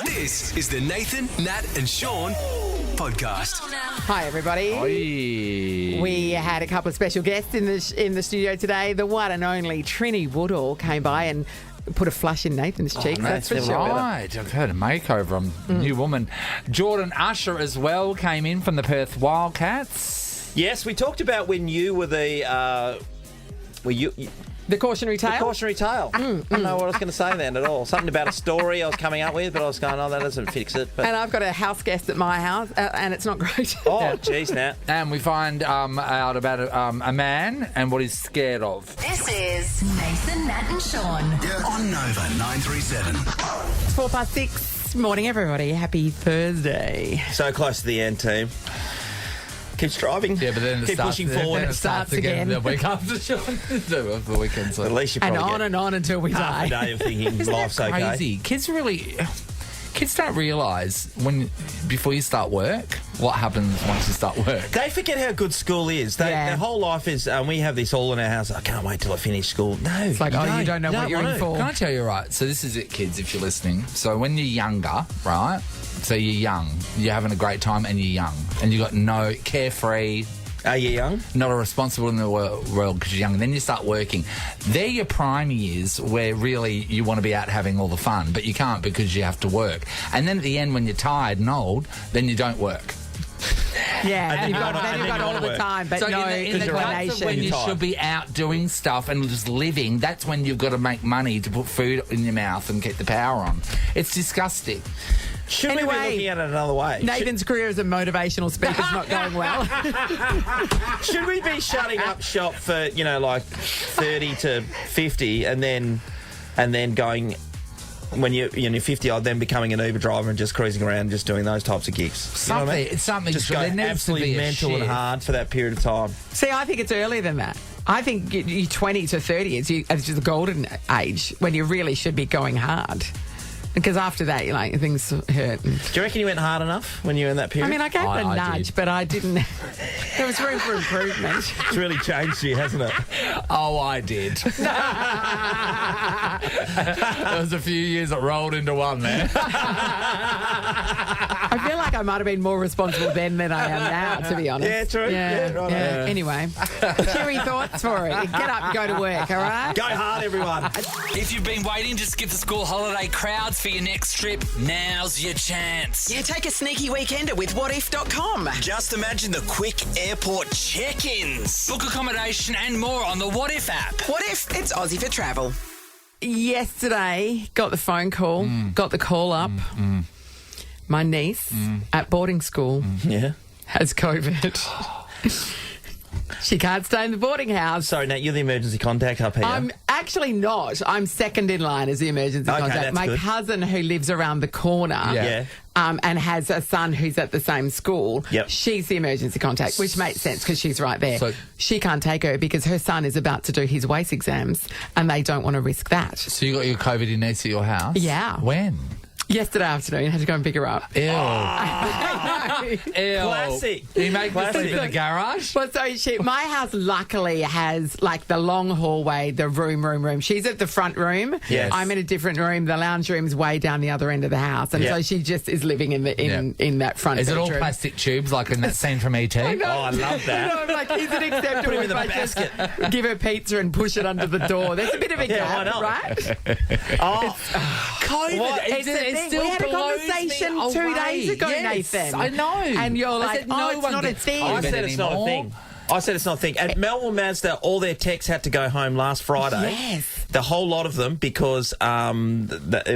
This is the Nathan, Nat and Sean podcast. Hi, everybody. Oi. We had a couple of special guests in the studio today. The one and only Trinny Woodall came by and put a flush in Nathan's cheeks. That's for sure. Right, I've heard a makeover. I'm a new woman. Jordan Usher as well came in from the Perth Wildcats. Yes, we talked about when you were the... The cautionary tale? The cautionary tale. I don't know what I was going to say then at all. Something about a story I was coming up with, but I was going, oh, that doesn't fix it. But... And I've got a house guest at my house, and it's not great. Oh, jeez, Nat. And we find out about a man and what he's scared of. This is Nathan, Nat and Sean. On Nova 937. It's 6:04. Morning, everybody. Happy Thursday. So close to the end, team. Keep striving. Yeah, but then it Keep starts, pushing forward. Then it starts again the week after, Sean. The weekend. So. At least you And probably on get and on until we half a die. day of thinking life's Crazy. okay. Kids don't realise before you start work what happens once you start work. They forget how good school is. Their whole life is, we have this all in our house, I can't wait till I finish school. No, It's like, you don't know what you're in for. Can I tell you, right? So this is it, kids, if you're listening. So when you're younger, right? So you're young, you're having a great time and you're young. And you got no carefree... Are you young? Not a responsible in the world because you're young. And then you start working. They're your prime years where really you want to be out having all the fun, but you can't because you have to work. And then at the end when you're tired and old, then you don't work. Yeah, And and then you've got all of the time, but So no in the guts of when you Tired. should be out doing stuff and just living, that's when you've got to make money to put food in your mouth and keep the power on. It's disgusting. Should we Anyway, be looking at it another way? Nathan's career as a motivational speaker is not going well. Should we be shutting up shop for, like 30 to 50 and then going... When you're 50 odd, then becoming an Uber driver and just cruising around, just doing those types of gigs. You know what I mean? It's something. Just there going needs to absolutely be a mental and shift. hard for that period of time. See, I think it's earlier than that. I think you 20 to 30 is the golden age when you really should be going hard. Because after that, things hurt. Do you reckon you went hard enough when you were in that period? I mean, I gave it a I nudge, did. but I didn't. There was room for improvement. It's really changed you, hasn't it? Oh, I did. There was a few years that rolled into one there. I feel like I might have been more responsible then than I am now, to be honest. Yeah, true. Yeah, right. Yeah. Anyway, cheery thoughts for it. Get up and go to work, all right? Go hard, everyone. If you've been waiting to skip the school holiday crowds for your next trip, now's your chance. Yeah, take a sneaky weekender with whatif.com. Just imagine the quick airport check-ins. Book accommodation and more on the What If app. What if it's Aussie for travel? Yesterday, got the phone call, got the call up. My niece at boarding school Yeah. has COVID. She can't stay in the boarding house. Sorry, Nat, you're the emergency contact up here. I'm actually not. I'm second in line as the emergency Okay, contact. that's My good. cousin, who lives around the corner, Yeah. and has a son who's at the same school, Yep. she's the emergency contact, which makes sense because she's right there. So- she can't take her because her son is about to do his WACE exams and they don't want to risk that. So you got your COVID in needs at your house? Yeah. When? Yesterday afternoon, had to go and pick her up. Ew. Ew. Classic. You make me sleep in the Classic. garage? Well, so my house luckily has the long hallway, the room. She's at the front room. Yes. I'm in a different room. The lounge room's way down the other end of the house, and Yeah. so she just is living in that front. Is it all bedroom. plastic tubes like in that scene from E.T.? I know. Oh, I love that. I know, I'm like, is it acceptable Put him in if the I just basket. give her pizza and push it under the door? There's a bit of a Yeah, why gap, not? right? Oh, COVID. What? It's the thing. We had a conversation 2 days ago, Yes, Nathan. I know. And you're I like, said no it's one not a gets thing. I COVID said it's not a anymore. thing. I said it's not a thing. At Melbourne Mazda, all their techs had to go home last Friday. Yes. The whole lot of them because it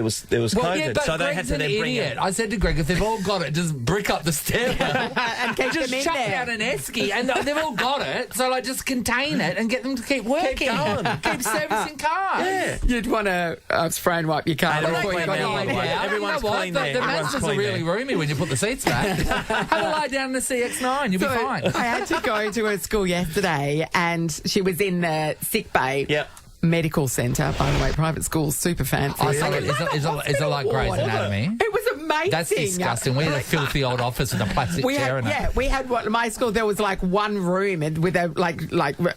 was COVID. Yeah, but so they had Greg's to an then bring idiot. it. I said to Greg, if they've all got it, just brick up the stairwell. And keep Just them in chuck there. out an esky, and they've all got it. So just contain it and get them to keep working, going. keep servicing cars. Yeah. You'd want to spray and wipe your car Hey, they're all before you clean got now, by the in way. there. Everyone's you know what? clean The there. Everyone's Mazdas are clean really there. roomy when you put the seats back. Have a lie down in the CX-9, you'll be So fine. I had to go to her school yesterday, and she was in the sick bay. Yep. Medical centre, by the way, private school, super fancy. Oh, so is it like Grey's Anatomy? It was amazing. That's disgusting. We had a filthy old office with a plastic chair in it. We had what my school. There was like one room with a like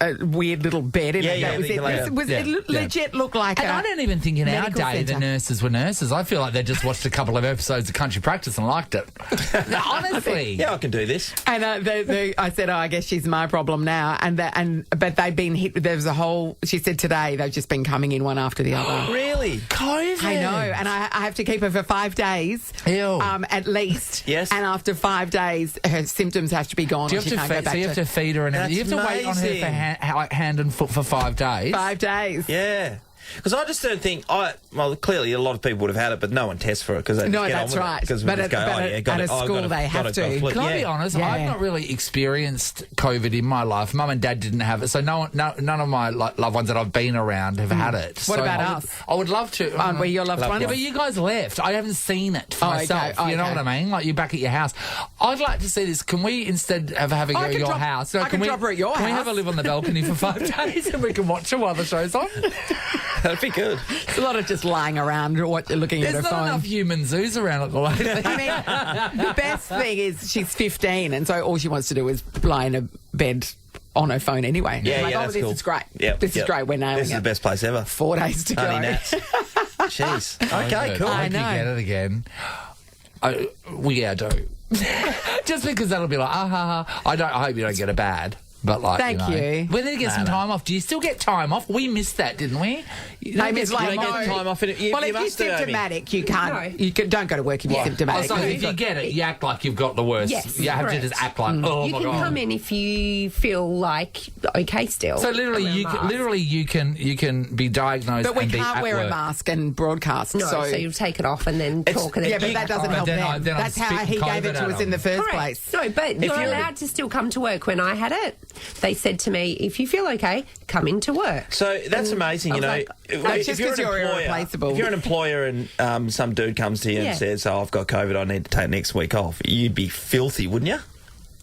a weird little bed in it. That was it. It legit looked like. And I don't even think in our day the nurses were nurses. I feel like they just watched a couple of episodes of Country Practice and liked it. Honestly, yeah, I can do this. And I said, I guess she's my problem now. But they've been hit. There was a whole. She said today they've just been coming in one after the other. Really? COVID. I know, and I have to keep her for 5 days. Ew. At least. Yes. And after 5 days, her symptoms have to be gone. Do you have to feed? So you have to feed her and everything. You have to wait on her for hand and foot for 5 days. 5 days. Yeah. Because I just don't think clearly a lot of people would have had it, but no one tests for it because they just get on with it. Because we just go, at a school they have to. Can I be honest? Yeah. I've not really experienced COVID in my life. Mum and Dad didn't have it, so none of my loved ones that I've been around have had it. What so about us? I would love to. Aren't we your loved ones? Yeah, but you guys left. I haven't seen it for myself. Okay. You know what I mean? Like, you're back at your house. I'd like to see this. Can we, instead of having her at your house... I can drop her at your house. Can we have her live on the balcony for 5 days and we can watch her while the show's on? That'd be good. It's a lot of just lying around looking at her phone. There's not enough human zoos around at the moment. I mean, the best thing is she's 15, and so all she wants to do is lie in a bed on her phone anyway. Yeah, this cool. is great. Yep, This is great. We're nailing it. This is the best place ever. 4 days to Honey go. Nats. Jeez. Okay, cool. I I know. hope you get it again. I do. Just because that'll be like, I hope you don't get it bad. But like, Thank you. We need to get some time off. Do you still get time off? We missed that, didn't we? Amy's like, You don't get time off. well, if you're symptomatic, you can't. You don't go to work if you're symptomatic. Oh, so if you get it, you act like you've got the worst. Yes, you have correct. to just act like, oh You my can god. come in if you feel like okay still. So literally, you can be diagnosed. But we and be can't at wear work. a mask and broadcast. No, so you'll take it off and then talk. And yeah, but that doesn't help them. then That's I'm how he spitting gave it COVID to at us in the them. first place. No, but you're allowed to still come to work. When I had it, they said to me, if you feel okay, come into work. So that's amazing, you know. like, that's just 'cause you're irreplaceable. If you're an employer and some dude comes to you and says, "Oh, I've got COVID, I need to take next week off," you'd be filthy, wouldn't you?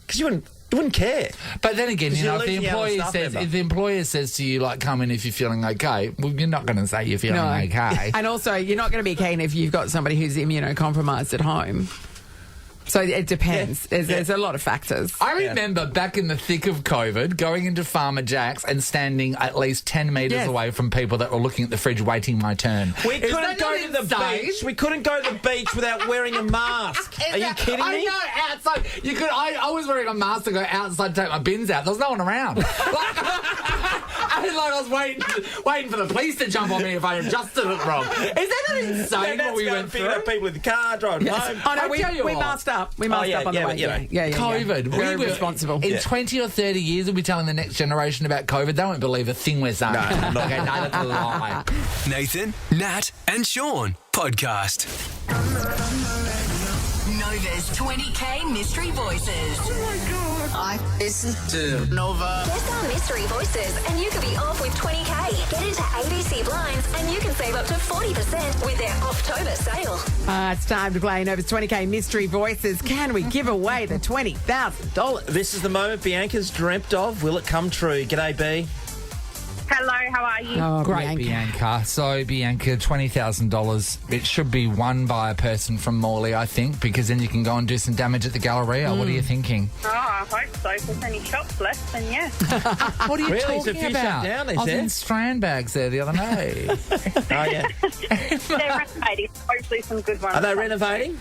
Because you wouldn't care. But then again, you know, you're if the employer says to you, like, come in if you're feeling okay, well, you're not going to say you're feeling okay. And also, you're not going to be keen if you've got somebody who's immunocompromised at home. So it depends. There's a lot of factors. I remember back in the thick of COVID going into Farmer Jack's and standing at least 10 metres away from people that were looking at the fridge waiting my turn. We couldn't go to the beach. We couldn't go to the beach without wearing a mask. Are you kidding me? I know, outside. You could. I was wearing a mask to go outside to take my bins out. There was no one around. I was waiting for the police to jump on me if I adjusted it wrong. Is that insane what we went through? People in the car driving home. Oh, no, we masked up. We masked up on the way. Yeah. COVID. Very We were responsible. In 20 or 30 years, we'll be telling the next generation about COVID. They won't believe a thing we're saying. No. Okay, no, that's a lie. Nathan, Nat, and Sean podcast. Nova's 20K Mystery Voices. I listen to Nova. Guess our mystery voices, and you could be off with 20K. Get into ABC Blinds, and you can save up to 40% with their October sale. It's time to play Nova's 20K Mystery Voices. Can we give away the $20,000? This is the moment Bianca's dreamt of. Will it come true? G'day, B. Hello, how are you? Oh, Great, Bianca. So, Bianca, $20,000. It should be won by a person from Morley, I think, because then you can go and do some damage at the Galleria. What are you thinking? Oh, I hope so. If there's any shops left, then yes. What are you Really? So talking a few about? shut down, they I was said? in Strand bags there the other day. Oh, yeah. They're renovating. Hopefully some good ones. Are they renovating?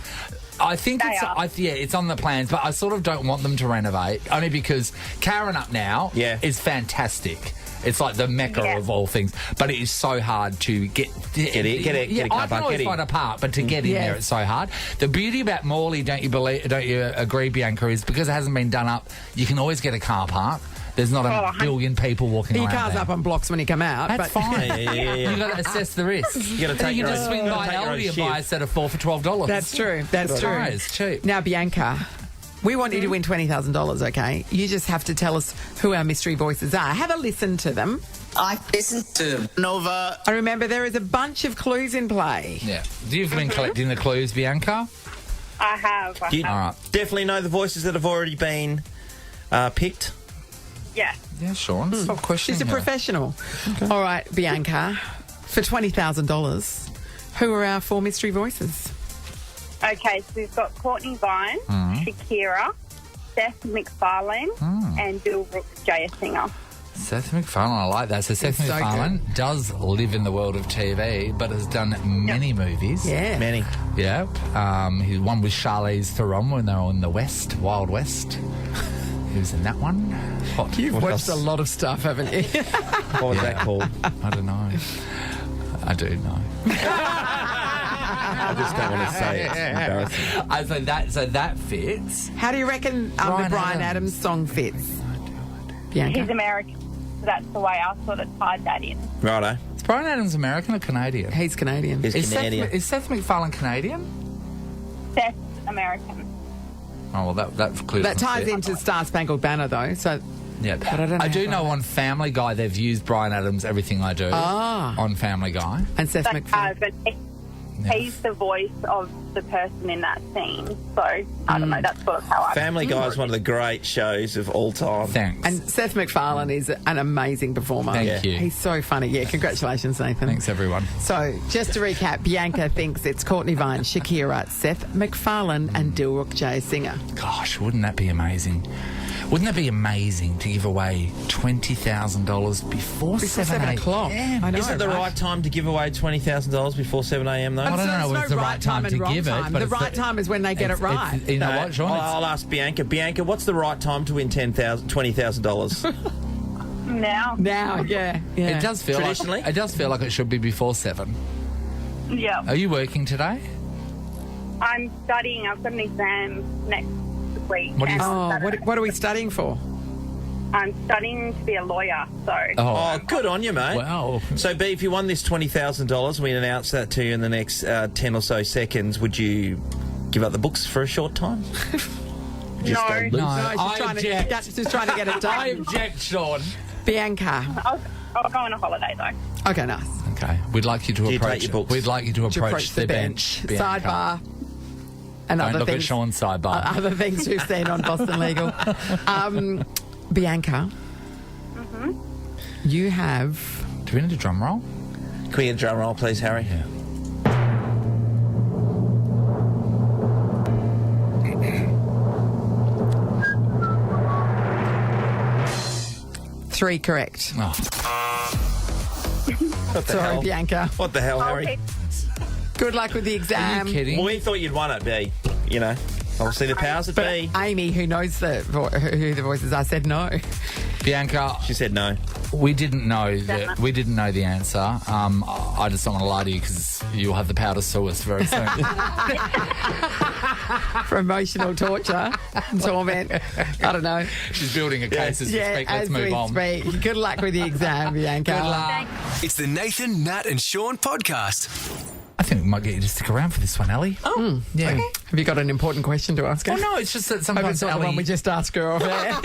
I think They are. it's on the plans, but I sort of don't want them to renovate, only because Karen Up Now is fantastic. It's like the mecca of all things, but it is so hard to get a car I can park, always get in. find a part, but to get in there, it's so hard. The beauty about Morley, don't you agree, Bianca, is because it hasn't been done up, you can always get a car park. There's not a billion people walking Your around car's there. up on blocks when you come out. That's fine. Yeah. You've got to assess the risk. You gotta take can your just own- swing by take your own Aldi and buy a shift. set of 4 for $12. That's true. That's true. It's cheap. Now, Bianca, we want you to win $20,000, okay? You just have to tell us who our mystery voices are. Have a listen to them. I listen to Nova. And remember, there is a bunch of clues in play. Yeah. You've been collecting the clues, Bianca? I have. Do you All right. definitely know the voices that have already been picked? Yeah. Yeah, Sean. Stop questioning She's a her. professional. All right, Bianca, for $20,000, who are our 4 mystery voices? Okay, so we've got Courtney Vine, Shakira, Seth MacFarlane, and Bill Brooks, Jaya Singer. Seth MacFarlane, I like that. So Seth It's so MacFarlane does live in the world of TV, but has done many movies. Yeah. Many. Yeah. He won with Charlize Theron when they were in the West, Wild West. He was in that one. What? You've What watched else? a lot of stuff, haven't you? What was that called? I don't know. I do know. I just don't want to say it. It's embarrassing. So that fits. How do you reckon the Bryan Bryan Adams. Adams song fits? He's Bianca? American, so that's the way I sort of tied that in. Righto. Is Bryan Adams American or Canadian? He's Canadian. He's Canadian. Is Seth MacFarlane Canadian? Seth American. Oh, well, that clues That them ties fit. into Star Spangled Banner, though. So Yeah, But I don't know I do how know far- on Family Guy they've used Bryan Adams' Everything I Do on Family Guy. and Seth But, MacFarlane. but he's the voice of the person in that scene. So, I don't know, that's sort of how I... Family Guy is one of the great shows of all time. Thanks. And Seth MacFarlane is an amazing performer. Thank you. He's so funny. Yeah, congratulations, Nathan. Thanks, everyone. So, just to recap, Bianca thinks it's Courtney Vine, Shakira, Seth MacFarlane, and Dilruk J. Singer. Gosh, wouldn't that be amazing? Wouldn't that be amazing to give away $20,000 before 7 o'clock? a.m.? I know, Is it the right time to give away $20,000 before 7 a.m. though? I don't know There's if it's the no right time and to wrong give it, time. but The it's right time is when they get it right. You know what, Sean? I'll ask Bianca. Bianca, what's the right time to win $20,000? Now? Now, yeah. It does feel Traditionally? like, it does feel like it should be before 7. Yeah. Are you working today? I'm studying. I've got an exam next week. What do you- and on Oh, Saturday. what are we studying for? I'm studying to be a lawyer, so... Oh, good on you, mate. Wow. So, B, if you won this $20,000, we announce that to you in the next 10 or so seconds, would you give up the books for a short time? Just No. go loose? No, No, I object. just trying to get it I done. object, Sean. Bianca. I'll go on a holiday, though. Okay, nice. Okay, we'd like you to Do you approach. take your books? We'd like you to To approach the bench. Bianca. Sidebar. And Don't other look things. at Sean's sidebar. Other things we've seen on Boston Legal. Bianca. You have... Do we need a drum roll? Can we get a drum roll, please, Harry? Yeah. 3 correct. Oh, What the Sorry, hell? Bianca. What the hell, Harry? Okay. Good luck with the are exam. you kidding? Well, we thought you'd won it, B. You know, obviously the powers that But be. Amy, who knows who the voice is, I said no. Bianca, She said no. we didn't know the answer. I just don't want to lie to you because you'll have the power to sue us very soon. For emotional torture and torment. I don't know. She's building a case as we speak. Let's as move we on. speak. Good luck with the exam, Bianca. Good luck. It's the Nathan, Nat, and Sean podcast. I think we might get you to stick around for this one, Ellie. Oh, yeah. Okay. Have you got an important question to ask her? Well, no, it's just that Hope sometimes it's not the Ellie... one we just asked her off air.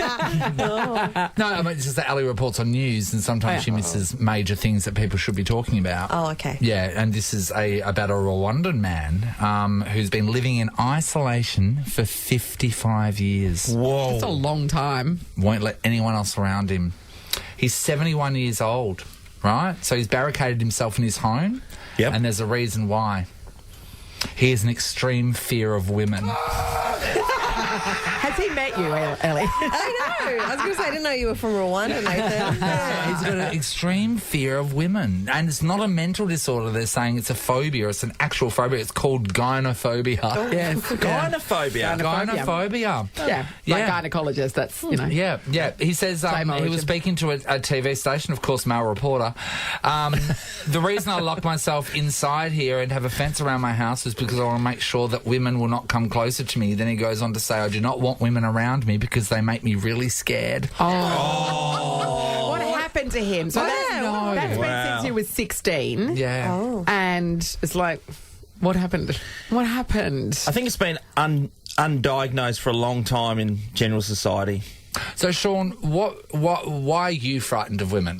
No, I mean, it's just that Ellie reports on news and sometimes she misses major things that people should be talking about. Oh, okay. Yeah, and this is about a Rwandan man who's been living in isolation for 55 years. Whoa. It's a long time. Won't let anyone else around him. He's 71 years old, right? So he's barricaded himself in his home. Yep. And there's a reason why. He has an extreme fear of women. Has he met you, Ellie? I know. I was going to say, I didn't know you were from Rwanda, Nathan. He's got an extreme fear of women. And it's not a mental disorder. They're saying it's a phobia. It's an actual phobia. It's called gynophobia. Yes. Gynophobia. Gynophobia. Yeah. Like gynecologist, that's, you know. Yeah. He says Same he origin. was speaking to a TV station, of course, male reporter. The reason I lock myself inside here and have a fence around my house is because I want to make sure that women will not come closer to me. Then he goes on to say, I do not want women around me because they make me really scared. What happened to him? So that's been Wow. since he was 16. Yeah. And it's like, what happened? What happened? I think it's been undiagnosed for a long time in general society. So, Sean, why are you frightened of women?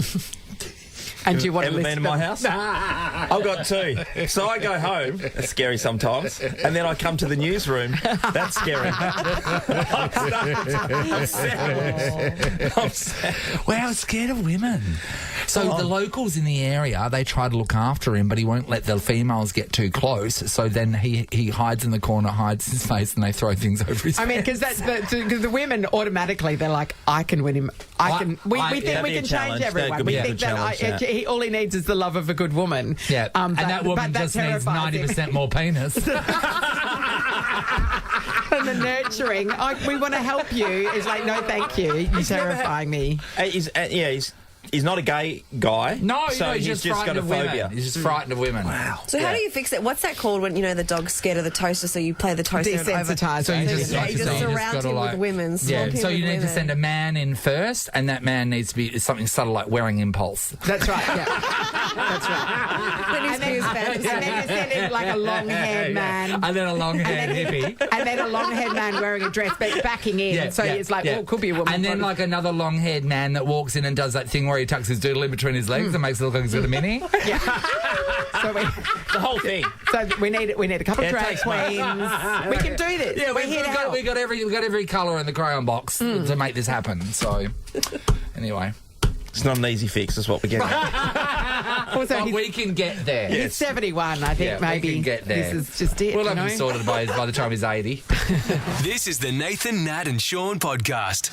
And do you want to ever list been to them? my house? I've got 2. So I go home. It's scary sometimes. And then I come to the newsroom. That's scary. I'm sad. Wow, scared of women. So the locals in the area, they try to look after him, but he won't let the females get too close. So then he hides in the corner, hides his face, and they throw things over his I mean, face. because the women automatically, they're like, I can win him. We think we that'd be can a change challenge. everyone. That could We be a think good that challenge, all he needs is the love of a good woman. Yeah, and that woman just needs 90% more penis. And the nurturing, we want to help you. Is like, no, thank you. You're terrifying me. He's not a gay guy. No, so he's just frightened got a of phobia. women. He's just frightened of women. Wow. So how do you fix it? What's that called when, the dog's scared of the toaster, so you play the toaster over? Desensitise. So you just, you just surround gotta, him with women. Yeah, swamp him so you with need to women. send a man in first, and that man needs to be something subtle like wearing impulse. That's right, yeah. That's right. And then you send in like a long-haired man. And then a long-haired hippie. And then a long-haired man wearing a dress, but backing in. It's like, well, it could be a woman. And then like another long-haired man that walks in and does that thing where he tucks his doodle in between his legs and makes it look like he's got a mini. Yeah. So the whole thing. So we need a couple of drag takes queens. We can do this. Yeah, We're here to help. we got every colour in the crayon box to make this happen. So anyway. It's not an easy fix, is what we're getting at. Also, But we can get there. he's 71, I think. Yeah, maybe we can get there. This is just it. We'll have him sorted by the time he's 80. This is the Nathan, Nat and Sean podcast.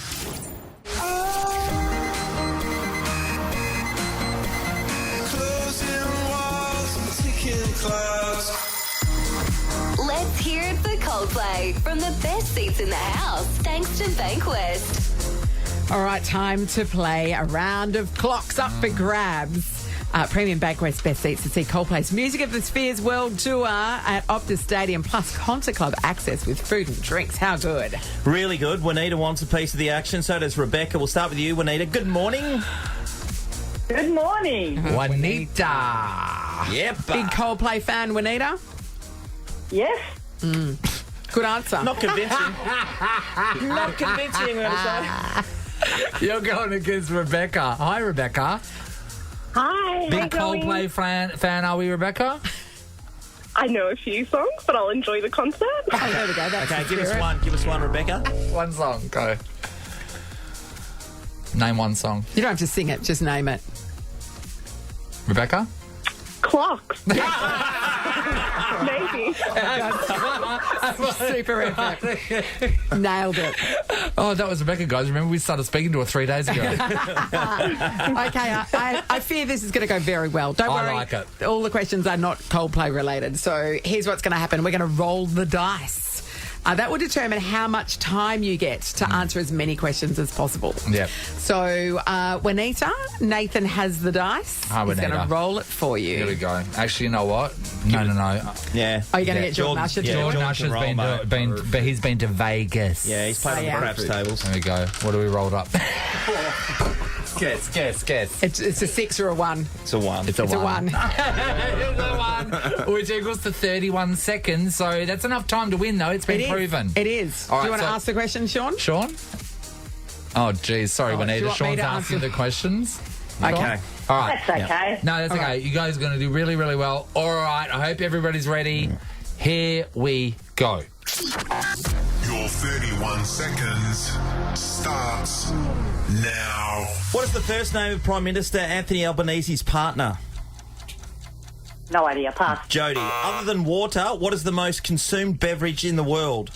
Let's hear it for Coldplay from the best seats in the house, thanks to Bankwest. All right, time to play a round of clocks up for grabs. Premium Bankwest best seats to see Coldplay's Music of the Spheres World Tour at Optus Stadium, plus Concert Club access with food and drinks. How good? Really good. Juanita wants a piece of the action, so does Rebecca. We'll start with you, Juanita. Good morning. Good morning. Juanita. Yep. Big Coldplay fan, Juanita? Yes. Good answer. Not convincing. Not convincing, I'm going to say. You're going against Rebecca. Hi, Rebecca. Hi. Big Coldplay fan, are we, Rebecca? I know a few songs, but I'll enjoy the concert. Oh, there we go. That's Okay, the give us spirit. one. Give us one, Rebecca. One song, go. Name one song. You don't have to sing it, just name it. Rebecca? Clocks. Maybe. Super epic. Nailed it. Oh, that was Rebecca, guys. Remember, we started speaking to her 3 days ago. Okay, I fear this is going to go very well. Don't I worry. like it. All the questions are not Coldplay related. So here's what's going to happen. We're going to roll the dice. That will determine how much time you get to answer as many questions as possible. Yep. So, Juanita, Nathan has the dice. Hi, He's going Juanita. to roll it for you. Here we go. Actually, you know what? No. Yeah. Are you going to get Jordan Usher to do it? Jordan Usher's can roll, mate. but he's been to Vegas. Yeah, he's played on the craps tables. There we go. What do we rolled up? Guess. It's a 6 or a 1. It's a 1. It's a It's a 1. 1. It's a 1, which equals to 31 seconds. So that's enough time to win, though. It's been proven. It is. All Do you right, want to so- ask the question, Sean? Sean? Oh, geez. Sorry, do you Juanita. want me Sean's to asking answer? the questions. Okay. Sean? All right. That's okay. No, that's All okay. right. You guys are going to do really, really well. All right. I hope everybody's ready. Here we go. Your 31 seconds starts now. What is the first name of Prime Minister Anthony Albanese's partner? No idea. Pass. Jody. Other than water, what is the most consumed beverage in the world?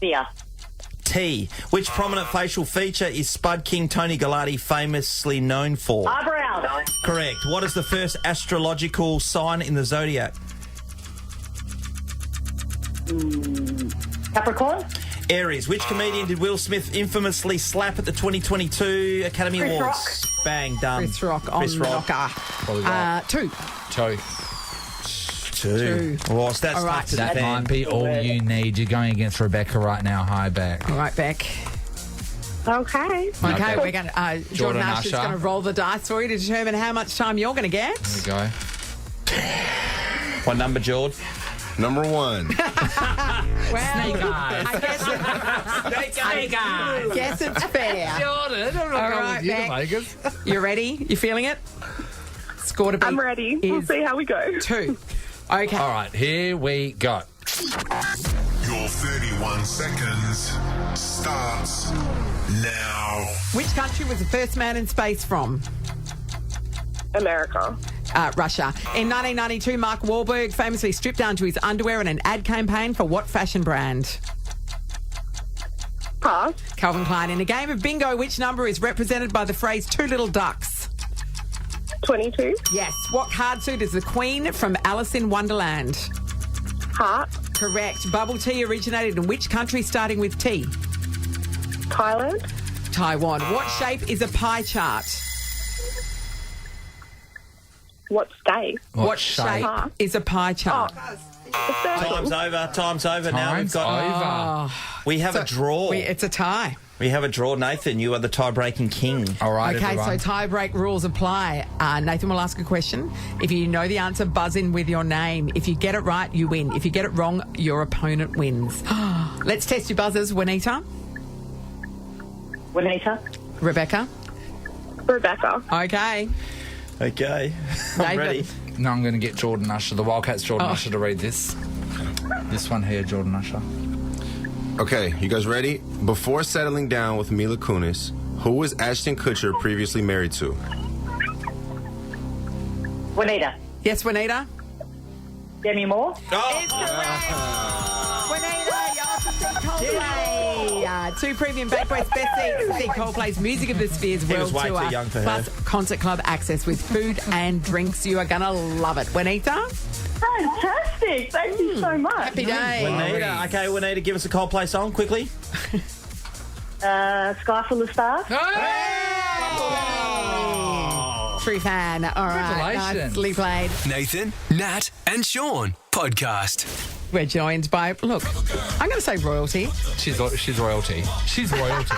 Beer. Tea. Which prominent facial feature is Spud King Tony Gallardi famously known for? Eyebrows. Correct. What is the first astrological sign in the zodiac? Capricorn. Aries. Which comedian did Will Smith infamously slap at the 2022 Academy Chris Awards? Rock. Bang, done. Chris Rock on Chris Rock. knocker. What we got? 2. Two. Two. Well, that's All right. tough to That defend. might be all you need. You're going against Rebecca right now. Hi, Beck. All right, Beck. Okay. Okay, we're going to... Jordan Usher's Usher. going to roll the dice for you to determine how much time you're going to get. Here we go. What number, George? Number 1. Well, Snake eyes. I guess it's fair. Jordan, I'm All not going right, with you to Beck. Vegas. You ready? You feeling it? Score to beat. I'm ready. We'll see how we go. 2. Okay. All right, here we go. Your 31 seconds starts now. Which country was the first man in space from? America. Russia. In 1992, Mark Wahlberg famously stripped down to his underwear in an ad campaign for what fashion brand? Pass. Calvin Klein. In a game of bingo, which number is represented by the phrase 2 little ducks? 22. Yes. What card suit is the Queen from Alice in Wonderland? Heart. Correct. Bubble tea originated in which country starting with T? Thailand. Taiwan. What shape is a pie chart? What state? What shape is a pie chart? Time's over. Now we've Time's got. over. We have a draw. It's a tie. We have a draw. Nathan, you are the tie-breaking king. All right, Okay, everyone. so tie-break rules apply. Nathan will ask a question. If you know the answer, buzz in with your name. If you get it right, you win. If you get it wrong, your opponent wins. Let's test your buzzers, Juanita. Rebecca. Okay. Okay. I'm ready. No, I'm going to get Jordan Usher, the Wildcats Jordan Usher, to read this. This one here, Jordan Usher. Okay, you guys ready? Before settling down with Mila Kunis, who was Ashton Kutcher previously married to? Juanita. Yes, Juanita. Demi Moore. Juanita, you're off to see Coldplay. 2 premium Bankwest best seats to see Coldplay's Music of the Spheres He was World way Tour. too young for her. Plus concert club access with food and drinks. You are going to love it. Juanita? Fantastic. Thank you so much. Happy day. Juanita. Okay, Juanita, give us a Coldplay song quickly. Sky Full of Stars. True fan. All right. Congratulations. Nicely played. Nathan, Nat, and Sean podcast. We're joined by, look, I'm going to say royalty. She's royalty. She's royalty.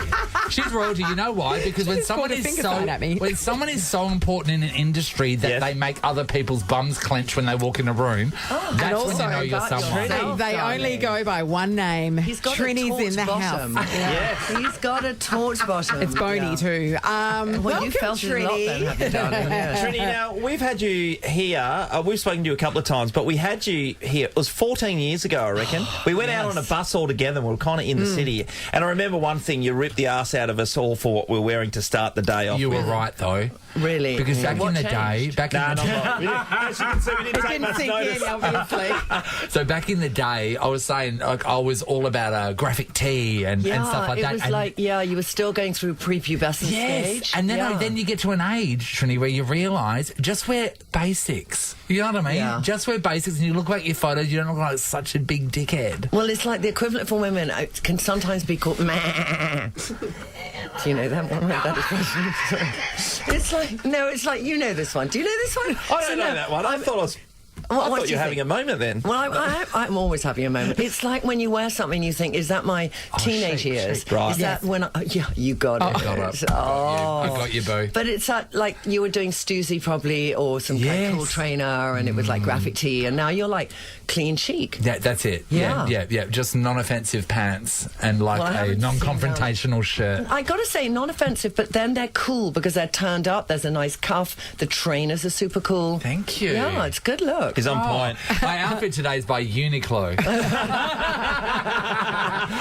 She's royalty. You know why? Because when just someone pulled a is finger so sign at me. when someone is so important in an industry that they make other people's bums clench when they walk in a room, that's when you know you're someone. They only go by one name. He's got Trini's a torch in the bottom. house. Yes. He's got a torch bottom. It's bony too. Well, welcome, you felt it a lot then, Trini. have you, darling? Yeah. Trini, now, we've had you here. We've spoken to you a couple of times, but we had you here. It was 14 years ago, I reckon. We went out on a bus all together and we were kind of in the city. And I remember one thing, you ripped the arse out of us all for what we were wearing to start the day off You with. were right, though. Really? Because back in the day, As you can see, we didn't It take didn't much sink notice. in, obviously. So back in the day, I was saying like, I was all about graphic tee and stuff like it that. was and like, you were still going through prepubescent stage. and then you get to an age, Trini, where you realise just wear basics. You know what I mean? Yeah. Just wear basics, and you look like your photos. You don't look like such a big dickhead. Well, it's like the equivalent for women can sometimes be called meh. Do you know that one? That expression? It's like, you know this one. Do you know this one? I don't know that one. I thought you were having a moment then. Well, I'm always having a moment. It's like when you wear something, you think, is that my teenage years? Right. Is that when you got it. I got you, boo. But it's like you were doing Stussy probably, or some kind of cool trainer, and it was like graphic tee, and now you're like clean chic. Yeah, that's it. Yeah. Just non-offensive pants and like Well, I a haven't non-confrontational shirt. I got to say, non-offensive, but then they're cool because they're turned up. There's a nice cuff. The trainers are super cool. Thank you. Yeah, it's good look. He's on point. My outfit today is by Uniqlo.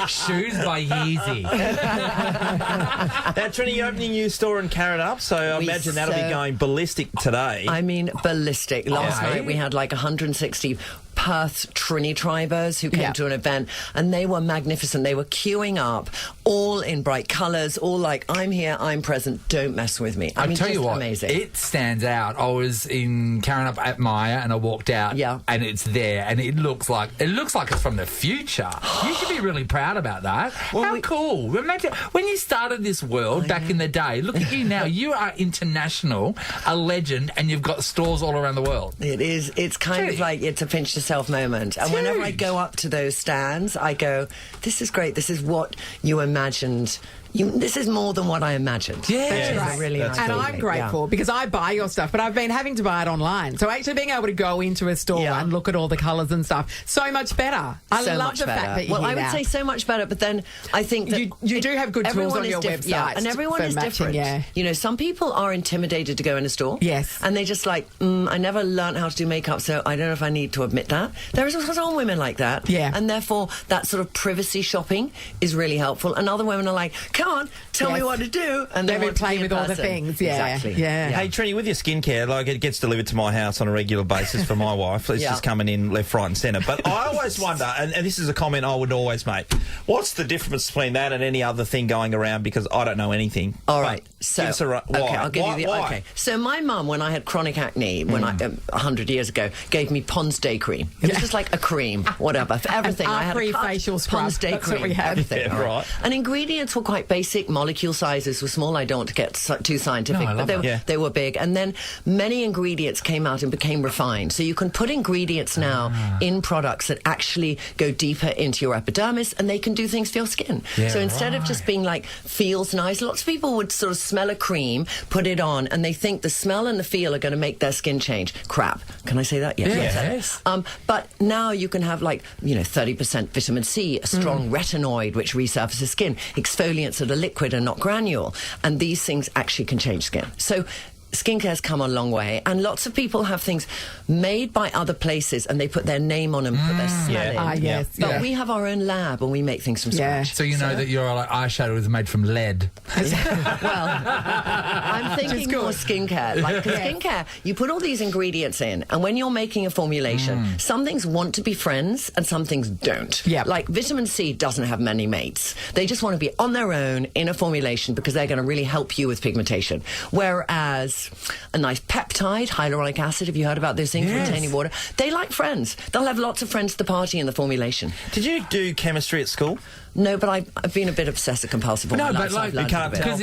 Shoes by Yeezy. Now, Trini, you're opening a new store in Carrot so I imagine that'll be going ballistic today. I mean, ballistic. Last Okay. night we had like 160 Perth Trinny Tribers who came to an event, and they were magnificent. They were queuing up, all in bright colours, all like, I'm here, I'm present, don't mess with me. I mean, tell you just what, amazing. it stands out. I was in Karen up at Maya and I walked out, and it's there, and it looks like it's from the future. You should be really proud about that. How cool! Imagine when you started this world back in the day. Look at you now. You are international, a legend, and you've got stores all around the world. It is. It's kind of like it's a pinch yourself moment. And whenever I go up to those stands, I go, this is great. This is what you imagined this is more than what I imagined. Yeah, That's It's right. a really nice And feeling. I'm grateful because I buy your stuff, but I've been having to buy it online. So actually being able to go into a store and look at all the colours and stuff, so much better. I So love much the better. fact that you're Well, I here would now. say so much better, but then I think that you do have good tools everyone on is your diff- website. Yeah, and everyone for is matching, different. yeah. You know, some people are intimidated to go in a store. Yes. And they just like, I never learned how to do makeup, so I don't know if I need to admit that. There is also some women like that. Yeah. And therefore, that sort of privacy shopping is really helpful. And other women are like, come on, tell me Yes. what to do. And They've they been want to playing be in with all the person. things, yeah. Exactly. Yeah. Hey, Trini, with your skincare, like it gets delivered to my house on a regular basis for my wife. It's Yeah. just coming in left, right and centre. But I always wonder, and this is a comment I would always make, what's the difference between that and any other thing going around? Because I don't know anything. All right. So, give us a why? okay, I'll give you the. Why? Okay. So my mum, when I had chronic acne, when I 100 years ago, gave me Pond's Day cream. It was just like a cream, whatever, for everything. I had a Free cut, facial scrub. Pond's Day That's cream, what we had. everything. Yeah, right. And ingredients were quite basic. Molecule sizes were small. I don't want to get too scientific, No, I but love they, that. Yeah. they were big. And then many ingredients came out and became refined. So you can put ingredients now in products that actually go deeper into your epidermis, and they can do things for your skin. Yeah, So instead of just being like feels nice, lots of people would sort of smell a cream, put it on, and they think the smell and the feel are going to make their skin change. Crap. Can I say that? Yes. But now you can have 30% vitamin C, a strong retinoid which resurfaces skin, exfoliants that are liquid and not granule, and these things actually can change skin. So skincare's come a long way, and lots of people have things made by other places and they put their name on them, put their smell in. Ah, yes. But yeah. we have our own lab and we make things from Yeah. scratch. So you know that your eyeshadow is made from lead. Well, I'm thinking more skincare. Like, 'cause skincare, you put all these ingredients in, and when you're making a formulation, some things want to be friends and some things don't. Yep. Like vitamin C doesn't have many mates. They just want to be on their own in a formulation because they're going to really help you with pigmentation. Whereas a nice peptide, hyaluronic acid, have you heard about those things, Yes. retaining water? They like friends. They'll have lots of friends at the party in the formulation. Did you do chemistry at school? No, but I've been a bit obsessive compulsive all my No, life, but so like I've learned you a can't bit. because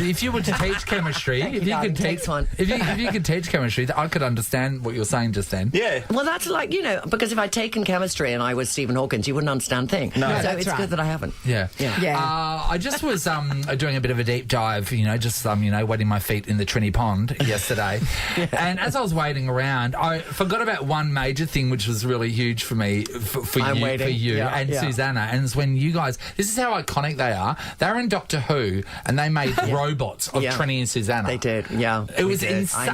if you were to teach chemistry, if you could teach one. if you could teach chemistry, I could understand what you're saying just then. Yeah. Well, that's like, because if I'd taken chemistry and I was Stephen Hawkins, you wouldn't understand things. No. So that's it's right. good that I haven't. Yeah. Yeah. I just was doing a bit of a deep dive, wetting my feet in the Trinny Pond yesterday. And as I was wading around, I forgot about one major thing which was really huge for me, for I'm you, waiting. Yeah, and yeah. Susanna. And it's when you guys, this is how iconic they are. They're in Doctor Who, and they made robots of Yeah. Trinny and Susanna. They did, yeah. It was did. insane. I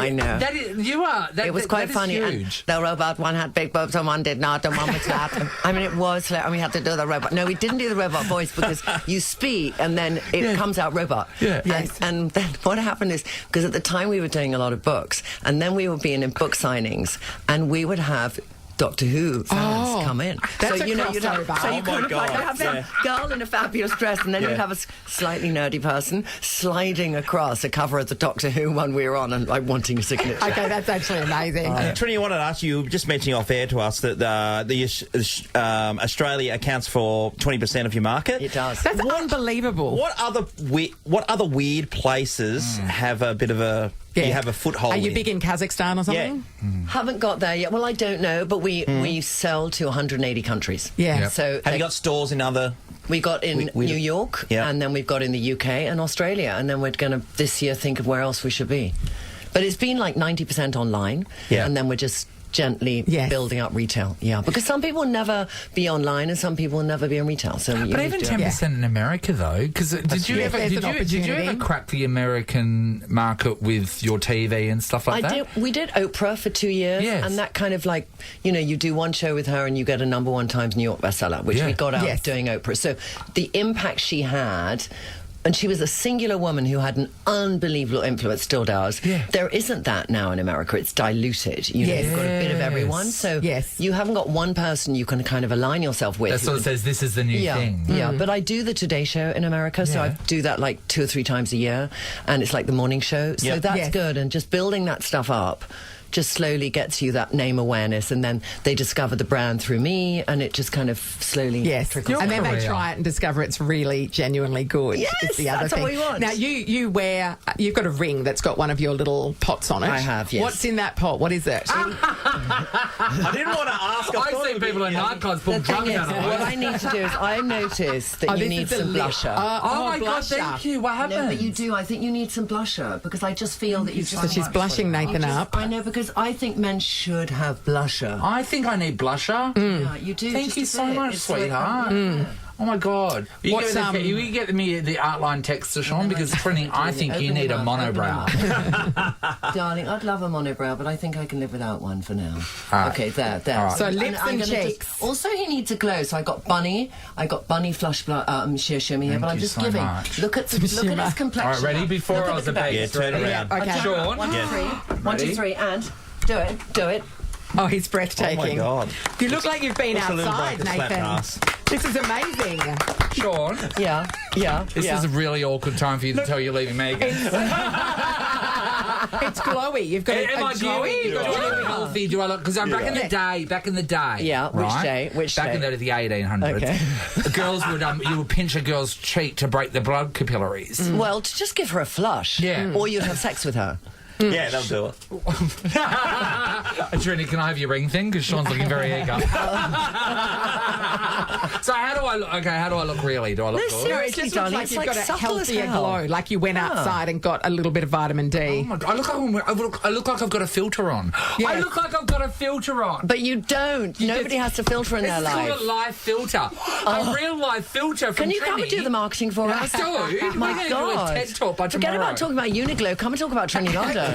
know. That is, It was quite funny. And Huge. the robot, one had big boobs and one did not, and one was flat. I mean, it was, and we had to do the robot. No, we didn't do the robot voice because you speak and then it comes out robot. Yeah. And then what happened is, because at the time we were doing a lot of books, and then we were being in book signings, and we would have Doctor Who fans come in. that's so a you'd crossover. have, so you Oh kind my of like God, have that girl in a fabulous dress, and then you'd have a slightly nerdy person sliding across a cover of the Doctor Who one we were on and like wanting a signature. Okay, that's actually amazing. Trini, I wanted to ask you, just mentioning off air to us that Australia accounts for 20% of your market. It does. That's unbelievable. What other weird places have a bit of a you have a foothold? Are you in? big in Kazakhstan or something? Haven't got there yet. Well, I don't know, but we sell to 180 countries. Yeah. Yep. So Have you got stores in other? we got in New York, Yeah. and then we've got in the UK and Australia, and then we're going to this year think of where else we should be. But it's been like 90% online, and then we're just gently building up retail. Yeah, because some people will never be online and some people will never be in retail. So But even 10% in America, though, because did you ever crack the American market with your TV and stuff like that? We did Oprah for 2 years, and that kind of like, you do one show with her and you get a #1 Times New York bestseller, which we got out of doing Oprah. So the impact she had. And she was a singular woman who had an unbelievable influence, still does. Yeah. There isn't that now in America. It's diluted. You've got a bit of everyone. So you haven't got one person you can kind of align yourself with. That sort of says this is the new thing. Yeah, but I do the Today Show in America, so I do that like 2 or 3 times a year, and it's like the morning show. So that's good, and just building that stuff up just slowly gets you that name awareness, and then they discover the brand through me, and it just kind of slowly trickles. And then they career. try it and discover it's really genuinely good. Yes, is the other that's thing. what we want. Now you've got a ring that's got one of your little pots on it. I have, yes. What's in that pot? What is it? I didn't want to ask. I see people in nightclubs The put thing drugs is, out of what it. I need to do is I noticed that you this need is the some lip. blusher. Oh my God, blusher. thank you. What happened? No, but you do. I think you need some blusher because I just feel that you just. So she's blushing Nathan up. I know, because I think men should have blusher. I think I need blusher. Yeah, you do. Thank just you a so bit. much, It's like- sweetheart. Oh my God! What's, You get me the outline text to Sean because Trinny, I think you need a monobrow. Darling, I'd love a monobrow, but I think I can live without one for now. Ah. Okay, there. All right. So And lips I'm and gonna cheeks. Also, he needs a glow. So I got bunny flush sheer shimmer here, Thank but I'm you just so giving. much. Look at his complexion. All right, ready? now. Before Look I at was the a back. baby. Yeah, turn around. Okay. Sean. 1, 2, 3. 1, 2, 3, and do it. Oh, he's breathtaking. Oh my God. You look like you've been Just a little outside, break to slap Nathan. ass. This is amazing. Sean, Yeah. this is a really awkward time for you to tell you're leaving Megan. It's glowy. You've got Am a I glowy. glowy? Do I look healthy? Do I look? Because back in the day. Yeah, which right? day? Which back day? in the 1800s. Okay. The girls would you would pinch a girl's cheek to break the blood capillaries. Well, to just give her a flush. Yeah. Or you'd have sex with her. Yeah, they'll do it. Trini, can I have your ring thing? Because Sean's looking very eager. So how do I look? Okay, how do I look really? Do I look good? No, it just looks darling, like it's you've like got a subtle as healthier hell. glow, like you went outside and got a little bit of vitamin D. Oh my God, I look like I've got a filter on. Yes. I look like I've got a filter on. But you don't. Nobody has to filter in their It's life. called a live filter. A real live filter from Can you come and do Trini. the marketing for us? I do. My We're going to God. do a TED talk by Forget tomorrow. about talking about Uniqlo. Come and talk about Trinny London.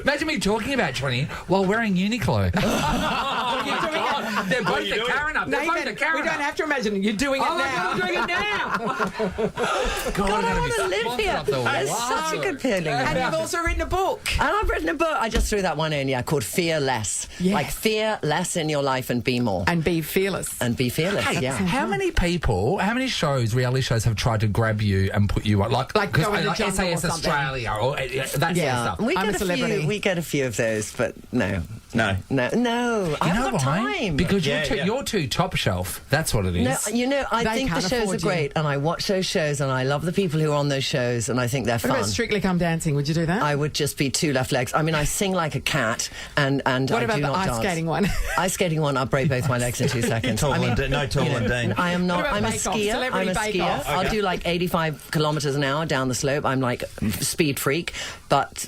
Imagine me talking about Trini while wearing Uniqlo. They're both the Karen up. They're both the Nathan, Karen we don't up. have to imagine you're doing it Oh my now. God, I'm doing it now. God, I I'm want to gonna be live sponsored here. up the That's wazoo. such a good feeling. And you've also written a book. And I've written a book. I just threw that one in, called Fear Less. Yes. Like fear less in your life and be more. And be fearless. And be fearless, Hey, yeah. how many reality shows have tried to grab you and put you on? Like go in the jungle SAS or something. Australia or that sort of stuff. We I'm get a celebrity. We get a few of those, but no. No. I You haven't know got why? time. Because Yeah, you're too top shelf. That's what it is. No, I They think the can't shows afford are you. great, and I watch those shows, and I love the people who are on those shows, and I think they're What fun. about Strictly Come Dancing? Would you do that? I would just be two left legs. I mean, I sing like a cat, and What I about do the not ice dance. skating one? Ice skating one, I'll break both my legs in 2 seconds. No Tall and Dean. I am not. What about I'm a Bake Off? skier. Celebrity I'm a Bake skier. Off. I'll do like 85 kilometres an hour down the slope. I'm like speed freak, but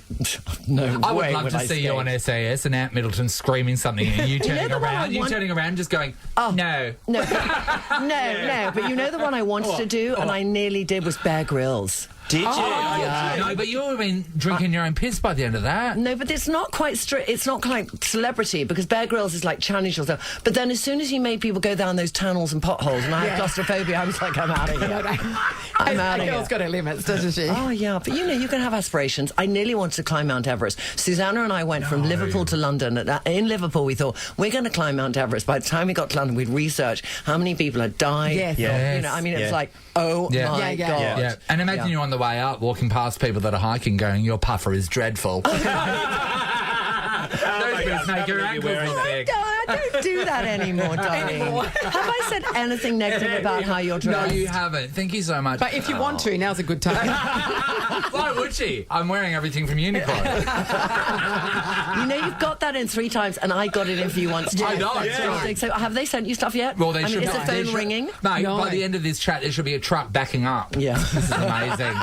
no I would way love would to I see you skate. on SAS and Ant Middleton screaming something and you turning the one I around. You want- turning around just going, Oh. no. No, no. But you know the one I wanted to do, and I nearly did, was Bear Grylls. Did you? No, but you would have been drinking your own piss by the end of that. No, but it's not quite strict. It's not like celebrity, because Bear Grylls is like challenge yourself. But then as soon as he made people go down those tunnels and potholes, and I had claustrophobia, I was like, I'm out of here. I'm out A of girl's here. got her limits, doesn't she? Oh, yeah, but you can have aspirations. I nearly wanted to climb Mount Everest. Susanna and I went from Liverpool to London. In Liverpool, we thought, we're going to climb Mount Everest. By the time we got to London, we'd researched how many people had died. Yes. Yes. You know, I mean, it was Yeah. like, oh, Yeah. my Yeah, God. yeah. Yeah. And imagine you on the way up walking past people that are hiking going, your puffer is dreadful. Those boots make your ankles look big. I don't do that anymore, darling. Have I said anything negative about how you're No, dressed? you haven't. Thank you so much. But if you want to, now's a good time. Why would she? I'm wearing everything from Uniqlo. You know, you've got that in 3 times, and I got it in for you once too. I know, it's great. So have they sent you stuff yet? Well, they I mean, should. is the phone ringing? No, No. by the end of this chat, there should be a truck backing up. Yeah. This is amazing.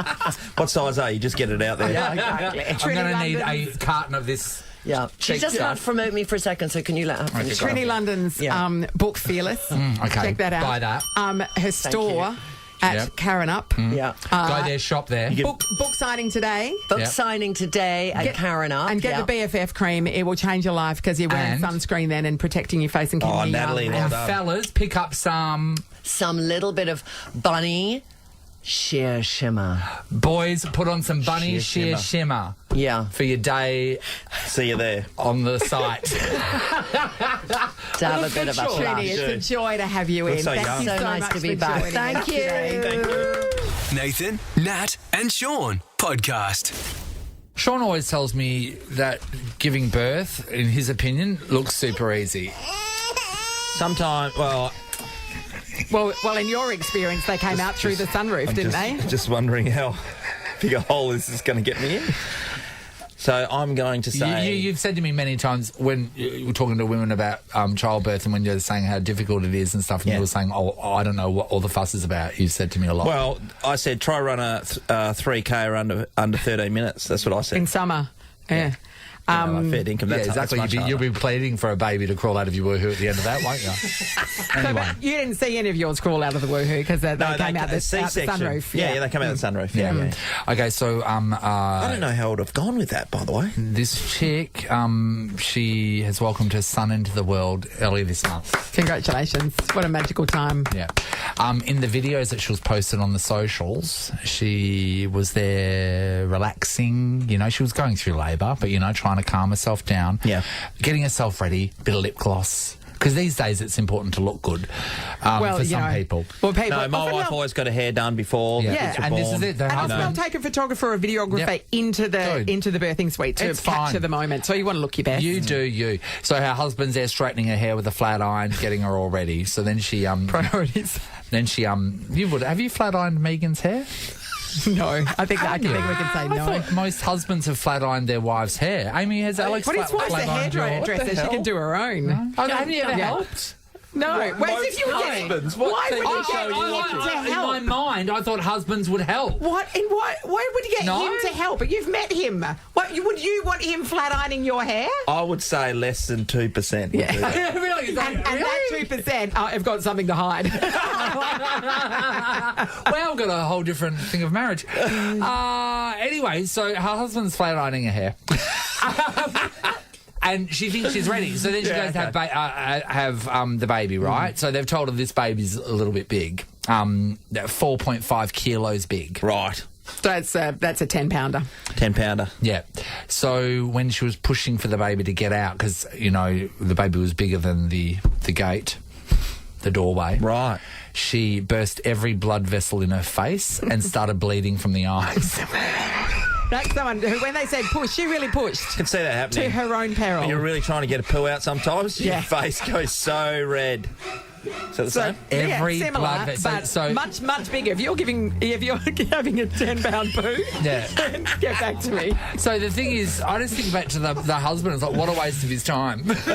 What size are you? Just get it out there. Yeah, exactly. I'm going to need London's- a carton of this. Yeah. She's Cheap just about stuff. to promote me for a second, so can you let her finish? Okay, Trinny London's Yeah. book Fearless. okay. Check that out. Buy that. Her store at Yep. Karen Up. Yeah. Go there, shop there. Book signing today. Book Yep. signing today at Karen Up. And get yeah. the BFF cream. It will change your life because you're wearing And- sunscreen then and protecting your face and keeping you Natalie, young. well And done. fellas, pick up some. Some little bit of bunny sheer shimmer. Boys, put on some bunny sheer Sheer shimmer Yeah. for your day See you there. on the site. To have a bit of a Trini, flash. it's a joy to have you in. so Thank young. you So so nice much to be for back. joining Thank us you. today. Thank you. Nathan, Nat, and Sean podcast. Sean always tells me that giving birth, in his opinion, looks super easy. Sometimes, well, in your experience, they came out through the sunroof, didn't they? Just wondering how big a hole this is going to get me in. So I'm going to say... You've said to me many times when you were talking to women about childbirth and when you're saying how difficult it is and stuff, and you were saying, I don't know what all the fuss is about. You've said to me a lot. Well, I said try run a 3K or under 13 minutes. That's what I said. In summer, yeah. Like fair dinkum. That's exactly. You'll be pleading for a baby to crawl out of your woohoo at the end of that, won't you? Anyway. So, you didn't see any of yours crawl out of the woohoo because they came out the sunroof. Yeah, they came out the sunroof. Yeah. Okay, so I don't know how I would have gone with that, by the way. This chick, she has welcomed her son into the world earlier this month. Congratulations! What a magical time. Yeah. In the videos that she was posted on the socials, she was there relaxing. You know, she was going through labour, but trying to calm herself down. Yeah. Getting herself ready, bit of lip gloss. Because these days it's important to look good for some people. Well, no, my wife always got her hair done before. Yeah, and this is it. And they'll take a photographer or a videographer into the birthing suite to capture the moment. So you want to look your best. You do you. So her husband's there straightening her hair with a flat iron, getting her all ready. So then she priorities. Then she have you flat ironed Megan's hair? No, I think we can say no. I thought most husbands have flat ironed their wives' hair. Amy, has Alex his wife's a hairdresser. She can do her own. No? Have you ever helped? No. Wait, if you husbands. Why would you get him to help? In my mind, I thought husbands would help. Why would you get him to help? But you've met him. Would you want him flat ironing your hair? I would say less than 2%. Yeah. Really? And that 2%, I've got something to hide. Well, I've got a whole different thing of marriage. Anyway, so her husband's flat ironing her hair. And she thinks she's ready. So then she goes to have the baby, right? So they've told her this baby's a little bit big. 4.5 kilos big. Right. That's a 10-pounder. 10-pounder. Yeah. So when she was pushing for the baby to get out, because, the baby was bigger than the gate, the doorway. Right. She burst every blood vessel in her face and started bleeding from the eyes. That's someone who, when they said push, she really pushed. I can see that happening. To her own peril. When you're really trying to get a poo out sometimes, your face goes so red. Is that the same? Every similar, blood vessel. But much bigger. If you're having a 10-pound poo, then get back to me. So the thing is, I just think back to the husband. It's like, what a waste of his time. Because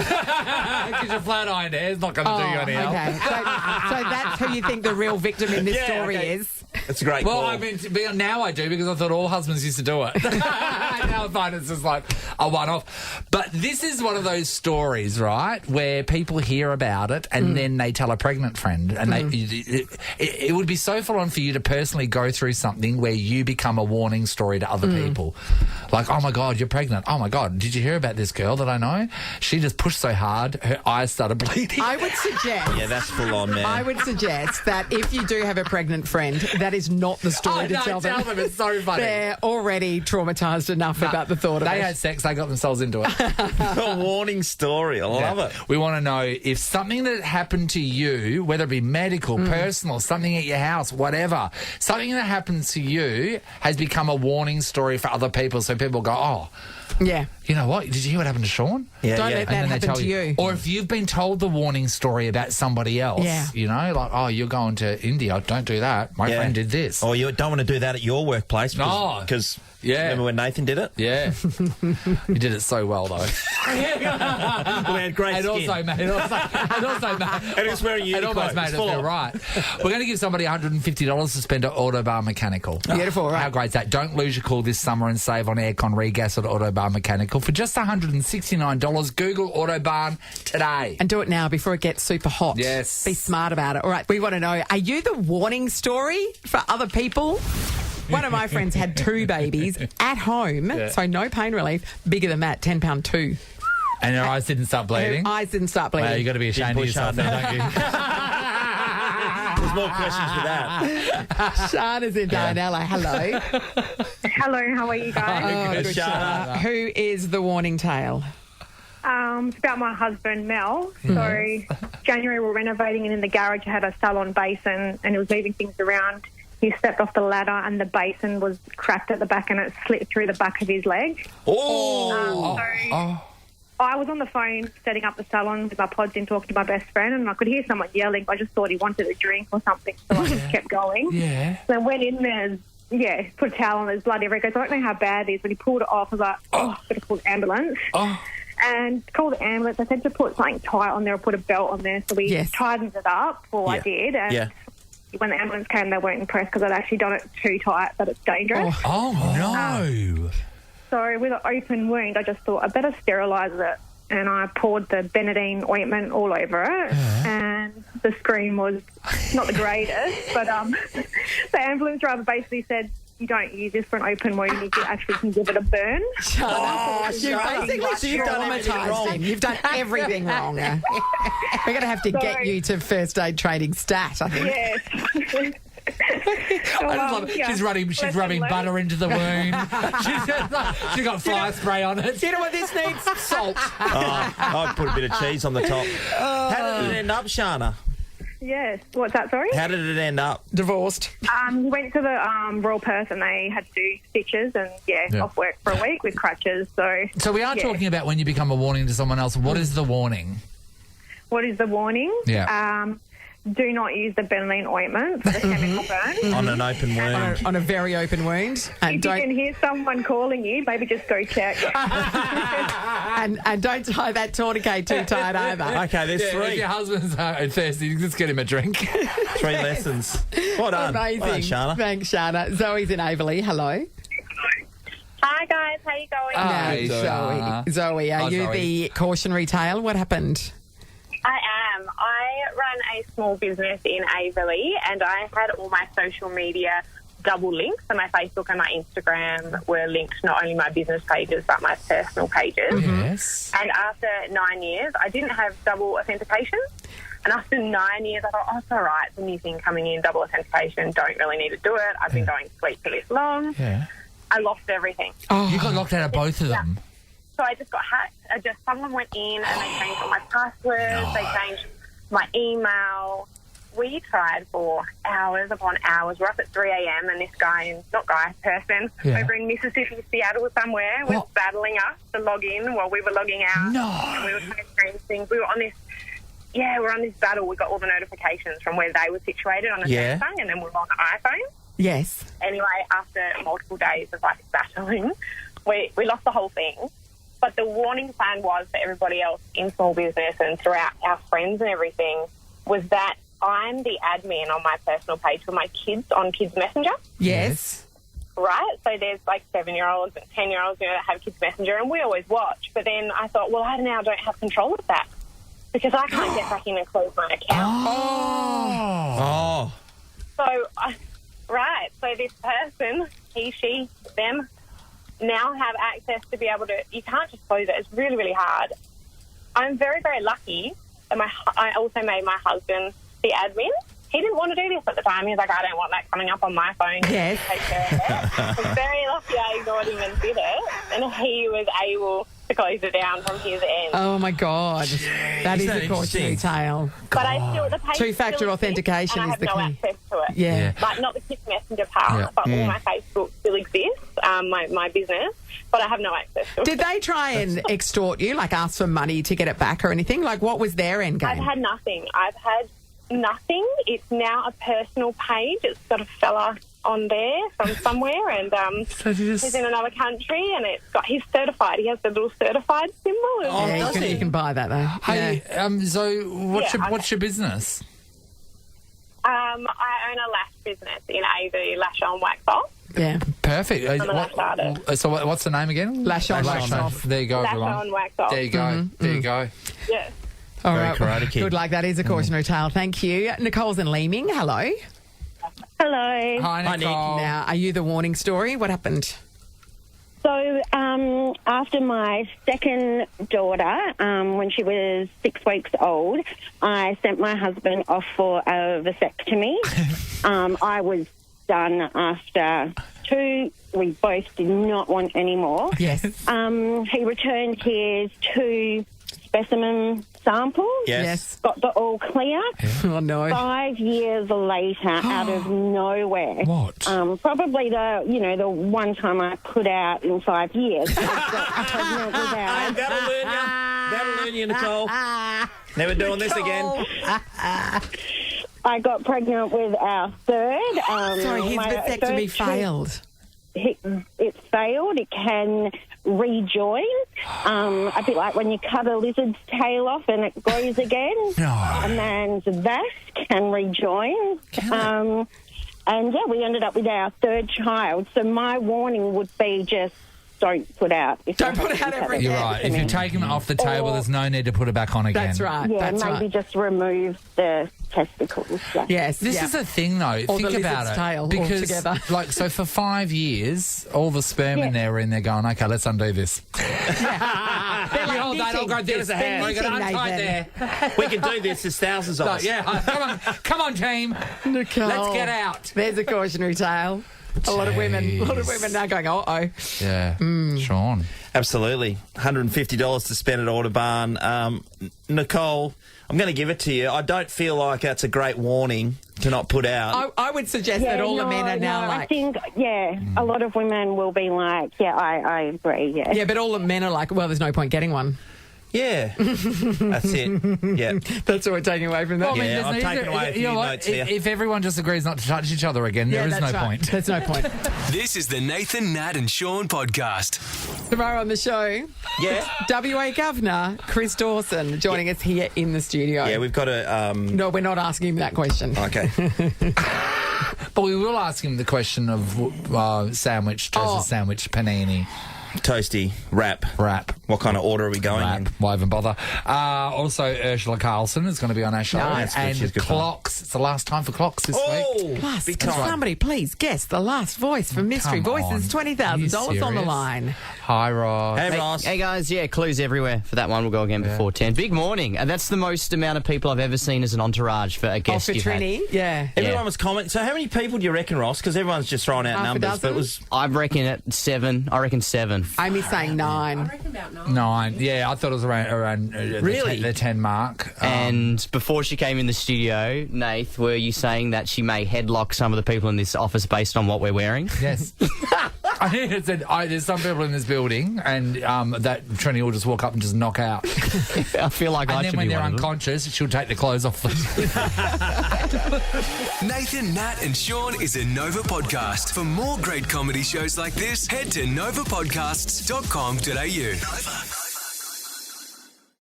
your flat ironed hair is not going to do you any help. Okay. So that's who you think the real victim in this story is. It's a great call. I mean, now I do, because I thought all husbands used to do it. Now I find it's just like a one-off. But this is one of those stories, right, where people hear about it and then they tell a pregnant friend. And it would be so full on for you to personally go through something where you become a warning story to other people. Like, oh, my God, you're pregnant. Oh, my God, did you hear about this girl that I know? She just pushed so hard, her eyes started bleeding. I would suggest... Yeah, that's full on, man. I would suggest that if you do have a pregnant friend, that is not the story to tell them. It's so funny. They're already traumatised enough about the thought of it. They had sex, they got themselves into it. A warning story. I love it. We want to know if something that happened to you, whether it be medical, personal, something at your house, whatever, something that happens to you has become a warning story for other people, so people go, oh, yeah, you know what? Did you hear what happened to Sean? Yeah, don't let that happen to you. Or if you've been told the warning story about somebody else, like, oh, you're going to India, don't do that. My friend did this. Or you don't want to do that at your workplace because remember when Nathan did it? Yeah. He did it so well, though. We had great skin. And it was wearing it almost made us feel right. We're going to give somebody $150 to spend at Autobar Mechanical. Beautiful, right? How great is that? Don't lose your call this summer and save on aircon regas at Autobar Mechanical for just $169. Google Autobarn today. And do it now before it gets super hot. Yes. Be smart about it. All right, we want to know, are you the warning story for other people? One of my friends had 2 babies at home, so no pain relief, bigger than that, 10-pound 2. And her eyes didn't start bleeding? Her eyes didn't start bleeding. Wow, you've got to be ashamed of yourself now, don't you? There's more questions for that. Shana's in Dianella. Hello. Hello, how are you guys? Good, Shana. Who is the warning tale? It's about my husband, Mel. So January we're renovating, and in the garage I had a salon basin and it was moving things around. he stepped off the ladder and the basin was cracked at the back and it slipped through the back of his leg. I was on the phone setting up the salon with my pods in talking to my best friend, and I could hear someone yelling. I just thought he wanted a drink or something, so I just kept going. Yeah. So I went in there, put a towel on, there's blood everywhere. He goes, I don't know how bad it is, but he pulled it off. I was like, I've got to call the ambulance. And called the ambulance. I said to put something tight on there or put a belt on there, so we tightened it up. Well, I did, and when the ambulance came, they weren't impressed because I'd actually done it too tight, that it's dangerous. Oh no. So with an open wound, I just thought I better sterilise it, and I poured the Benadine ointment all over it, and the scream was not the greatest, but the ambulance driver basically said, you don't use this for an open wound, you actually can give it a burn. You've traumatised him. You've done everything wrong. We're going to have to get you to first aid training stat, I think. Yes. I just love it. She's rubbing butter into the wound. She's got fly spray on it. You know what this needs? Salt. I'd put a bit of cheese on the top. How did it end up, Shana? Yes. What's that, sorry? How did it end up? Divorced. We went to the Royal Perth and they had to do stitches and, off work for a week with crutches. So we are talking about when you become a warning to someone else. What is the warning? What is the warning? Yeah. Do not use the Benadine ointment for the chemical burn. On an open wound. On a very open wound. And if you can hear someone calling you, maybe just go check. and don't tie that tourniquet too tight either. Okay, there's 3. If your husband's thirsty, just get him a drink. 3 lessons. Well done. Amazing. Well done, Shana. Thanks, Shana. Zoe's in Averley. Hello. Hi, guys. How you going? Hi, Zoe, are you Zoe. the cautionary tale? What happened? I am. I run a small business in Averley, and I had all my social media double linked. So my Facebook and my Instagram were linked, not only my business pages, but my personal pages. Yes. And after 9 years, I didn't have double authentication. And after 9 years, I thought, it's all right. It's a new thing coming in, double authentication. Don't really need to do it. I've been going sweet for this long. Yeah. I lost everything. You got locked out of both of them. So I just got hacked. Someone went in and they changed all my passwords. They changed my email. We tried for hours upon hours. We're up at 3 a.m. and this person over in Mississippi, Seattle somewhere was battling us to log in while we were logging out. No. And we were trying to change things. We were on this battle. We got all the notifications from where they were situated on a Samsung, and then we were on the iPhone. Yes. Anyway, after multiple days of battling, we lost the whole thing. But the warning sign was for everybody else in small business and throughout our friends and everything was that I'm the admin on my personal page for my kids on Kids Messenger. Yes. Right? So there's 7-year-olds and 10-year-olds, that have Kids Messenger, and we always watch. But then I thought, I now don't have control of that because I can't get back in and close my account. Oh. So this person, he, she, them, now have access to be able to, you can't just close it. It's really, really hard. I'm very, very lucky that I also made my husband the admin. He didn't want to do this at the time. He was like, I don't want that coming up on my phone. Yes. Take care of it. I'm very lucky I ignored him and did it. And he was able to close it down from his end. Oh, my God. That is a cautionary tale. But I still, the page Two-factor still authentication exists, and is the I have key. no access to it. Yeah. Like, not the Kids Messenger part, but all my Facebook still exists, my business, but I have no access to it. Did they try and extort you, ask for money to get it back or anything? What was their end game? I've had nothing. Nothing. It's now a personal page. It's got a fella on there from somewhere, and he's in another country, and he's certified. He has the little certified symbol. You can buy that though. Hey, so what's your business? I own a lash business in Avery, Lash On Wax Off. Yeah. Perfect. So what's the name again? Lash On Wax Off. There you go, Lash everyone. On Wax Off. There you go. There you go. Yes. All Very right. Karate Kid. Good luck. That is a cautionary tale. Thank you. Nicole's in Leeming. Hello. Hello. Hi, Nicole. Now, are you the warning story? What happened? So, after my second daughter, when she was 6 weeks old, I sent my husband off for a vasectomy. I was done after 2. We both did not want any more. Yes. He returned his 2 specimen samples. Yes. Got the all clear. Oh, no. 5 years later, out of nowhere. What? Probably the one time I put out in 5 years. I got pregnant without. That'll learn you, Nicole. Never doing this again. I got pregnant with our third. Sorry, his my vasectomy third failed. It failed. It can rejoin. A bit like when you cut a lizard's tail off and it grows again. No. A man's vas can rejoin. And yeah, we ended up with our third child. So my warning would be just don't put out. Don't put out everything. You're right. If you take them off the table, there's no need to put it back on again. That's right. Yeah, That's maybe right. just remove the testicles. Yeah. Yes. This is the thing, though. Or Think the about lizard's it. tail Because, altogether. so for 5 years, all the sperm in there were in there going, okay, let's undo this. They're hold that, I'll go Give us a hand. We're going to untie there. We can do this. There's thousands of us. Come on, team. Nicole. Let's get out. There's a cautionary tale. A lot of women now going, uh-oh. Yeah. Sean. Absolutely. $150 to spend at Autobarn. Nicole, I'm going to give it to you. I don't feel like that's a great warning to not put out. I would suggest that all the men are now like... I think, a lot of women will be like, I agree, yeah. Yeah, but all the men are like, well, there's no point getting one. Yeah. That's it. Yeah. That's what we're taking away from that. Well, I'm taking away a few notes here. If everyone just agrees not to touch each other again, there is no point. There's no point. This is the Nathan, Nat and Sean podcast. Tomorrow on the show, WA Governor Chris Dawson joining us here in the studio. Yeah, we've got to... No, we're not asking him that question. Okay. But we will ask him the question of sandwich, toasted sandwich, panini. Toasty, wrap. What kind of order are we going in? Why even bother? Also, Ursula Carlson is going to be on our show. Nice. And She's good Clocks. It's the last time for Clocks this week. Plus, big can time. somebody please guess the last voice for Mystery Come Voices? on. $20,000 on the serious? line. Hi, Ross. Hey, Ross. Hey guys, clues everywhere for that one. We'll go again before 10. Big morning, and that's the most amount of people I've ever seen as an entourage for a guest For you've had. Trini, yeah. Everyone was commenting. So how many people do you reckon, Ross? Because everyone's just throwing out Half a numbers. dozen? But it was... I reckon at 7. I reckon 7. Amy's saying 9. 9. Yeah, I thought it was around Really? the 10 mark. And before she came in the studio, Nath, were you saying that she may headlock some of the people in this office based on what we're wearing? Yes. I think it said there's some people in this building, and that Trini will just walk up and just knock out. I feel like I And then should when be they're one of them. unconscious, she'll take the clothes off them. Nathan, Nat and Sean is a Nova podcast. For more great comedy shows like this, head to novapodcasts.com.au. Nova.